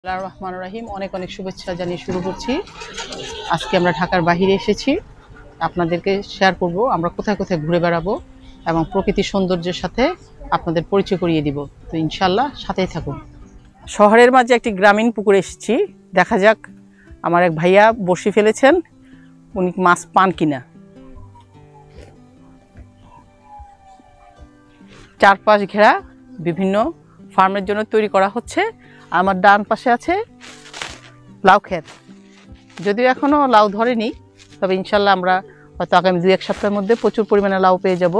রহমান রহিম অনেক অনেক শুভেচ্ছা জানিয়ে শুরু করছি। আজকে আমরা ঢাকার বাইরে এসেছি, আপনাদেরকে শেয়ার করব আমরা কোথায় কোথায় ঘুরে বেড়াবো এবং প্রকৃতির সৌন্দর্যের সাথে আপনাদের পরিচয় করিয়ে দিব। তো ইনশাল্লাহ সাথেই থাকুন। শহরের মাঝে একটি গ্রামীণ পুকুরে এসেছি, দেখা যাক আমার এক ভাইয়া বসে ফেলেছেন, উনি মাছ পান কিনা। চারপাশ ঘেরা বিভিন্ন ফার্মের জন্য তৈরি করা হচ্ছে। আমার ডান পাশে আছে লাউ ক্ষেত, যদিও এখনো লাউ ধরেনি, তবে ইনশাল্লাহ আমরা হয়তো আগামী 2-1 সপ্তাহের মধ্যে প্রচুর পরিমাণে লাউ পেয়ে যাব।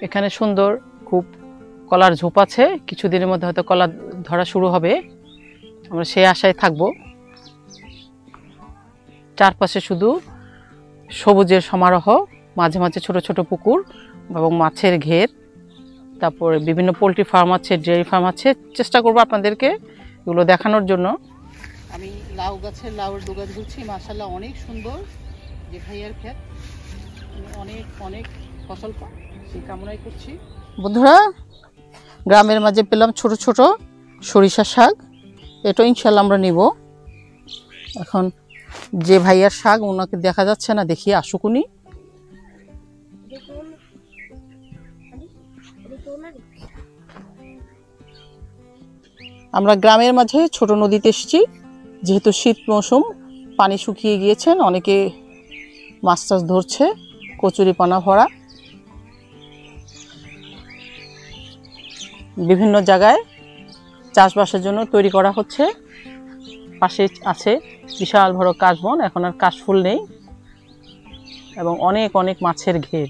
এখানে সুন্দর খুব কলার ঝোপ আছে, কিছুদিনের মধ্যে হয়তো কলা ধরা শুরু হবে, আমরা সেই আশায় থাকব। চারপাশে শুধু সবুজের সমারোহ, মাঝে মাঝে ছোট ছোট পুকুর এবং মাছের ঘের, তারপরে বিভিন্ন পোলট্রি ফার্ম আছে, ডেয়ারি ফার্ম আছে। চেষ্টা করব আপনাদেরকে এগুলো দেখানোর জন্য। আমি লাউ গাছের লাউয়ের ডোগা ধরছি, মাশাআল্লাহ অনেক সুন্দর। যে ভাইয়ার ক্ষেত অনেক অনেক ফসল পায় সেই কামনাই করছি। বন্ধুরা, গ্রামের মাঝে পেলাম ছোট ছোট সরিষা শাক, এটা ইনশাল্লাহ আমরা নিব। এখন যে ভাইয়ার শাক ওনাকে দেখা যাচ্ছে না, দেখি আসুকুনি। আমরা গ্রামের মাঝে ছোট নদীতে এসেছি, যেহেতু শীত মৌসুম, পানি শুকিয়ে গিয়েছেন, অনেকে মাছ টাছ ধরছে, কচুরি পানা ভরা। বিভিন্ন জায়গায় চাষবাসের জন্য তৈরি করা হচ্ছে। পাশে আছে বিশাল বড় কাশবন, এখন আর কাশফুল নেই, এবং অনেক অনেক মাছের ঘের।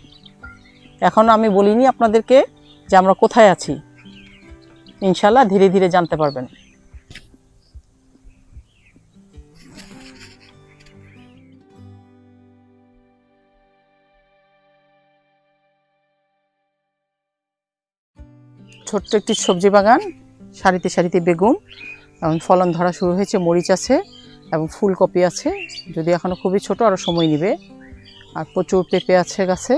এখন আমি বলিনি আপনাদেরকে যে আমরা কোথায় আছি, ইনশাল্লাহ ধীরে ধীরে জানতে পারবেন। ছোট্ট একটি সবজি বাগান, সারিতে সারিতে বেগুন এবং ফলন ধরা শুরু হয়েছে, মরিচ আছে এবং ফুলকপি আছে, যদি এখনো খুবই ছোট, আরও সময় নেবে। আর প্রচুর পেঁপে আছে গাছে।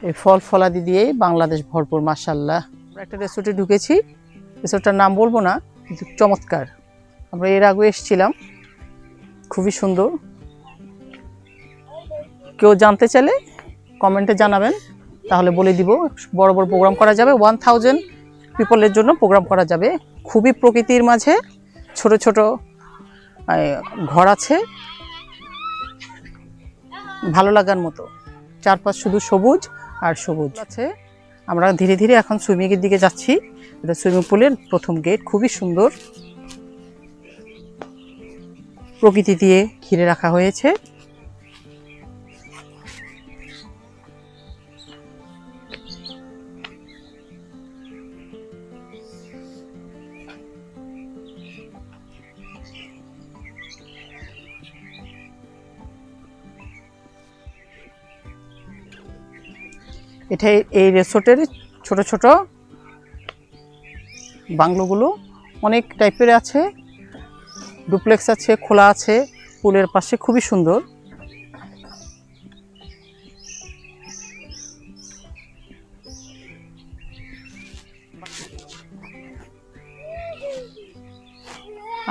এই ফল ফলাদি দিয়েই বাংলাদেশ ভরপুর, মাশাআল্লাহ। আমরা একটা রেসোর্টে ঢুকেছি, রেসোর্টটার নাম বলবো না, কিন্তু চমৎকার। আমরা এর আগে এসেছিলাম, খুবই সুন্দর। কেউ জানতে চাইলে কমেন্টে জানাবেন, তাহলে বলে দিব। বড় বড় প্রোগ্রাম করা যাবে, 1000 পিপলের জন্য প্রোগ্রাম করা যাবে। খুবই প্রকৃতির মাঝে ছোট ছোট ঘর আছে, ভালো লাগার মতো। চারপাশ শুধু সবুজ আর সবুজ আছে। আমরা ধীরে ধীরে এখন সুইমিংয়ের দিকে যাচ্ছি। এটা সুইমিং পুলের প্রথম গেট, খুবই সুন্দর, প্রকৃতি দিয়ে ঘিরে রাখা হয়েছে। এটা এই রিসোর্টের ছোট ছোট বাংলোগুলো অনেক টাইপের আছে, ডুপ্লেক্স আছে, খোলা আছে, পুলের পাশে, খুবই সুন্দর।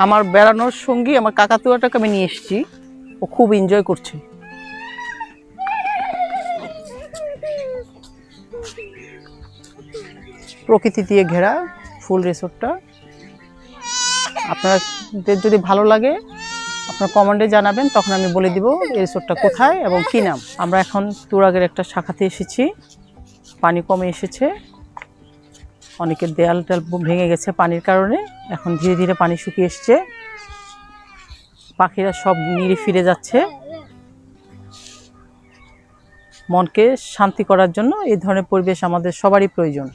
আমার বেড়ানোর সঙ্গী আমার কাকাতুয়াটাকে আমি নিয়ে এসেছি, ও খুব এনজয় করছে। প্রকৃতি দিয়ে ঘেরা ফুল রিসোর্টটা। আপনাদের যদি ভালো লাগে আপনার কমেন্টে জানাবেন, তখন আমি বলে দিব এই রিসোর্টটা কোথায় এবং কী নাম। আমরা এখন তুরাগের একটা শাখাতে এসেছি, পানি কমে এসেছে, অনেকের দেয়াল টেয়াল ভেঙে গেছে পানির কারণে, এখন ধীরে ধীরে পানি শুকিয়ে এসছে, পাখিরা সব নিরে ফিরে যাচ্ছে। মনকে শান্তি করার জন্য এই ধরনের পরিবেশ আমাদের সবারই প্রয়োজন।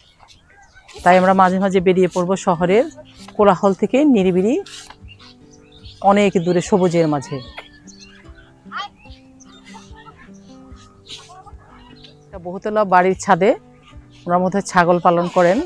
তাই আমরা মাঝে মাঝে বেরিয়ে পড়ব শহরের কোলাহল থেকে নিরিবিলি অনেক দূরে সবুজের মাঝে। বহুতলা বাড়ির ছাদে ওনার মধ্যে ছাগল পালন করেন।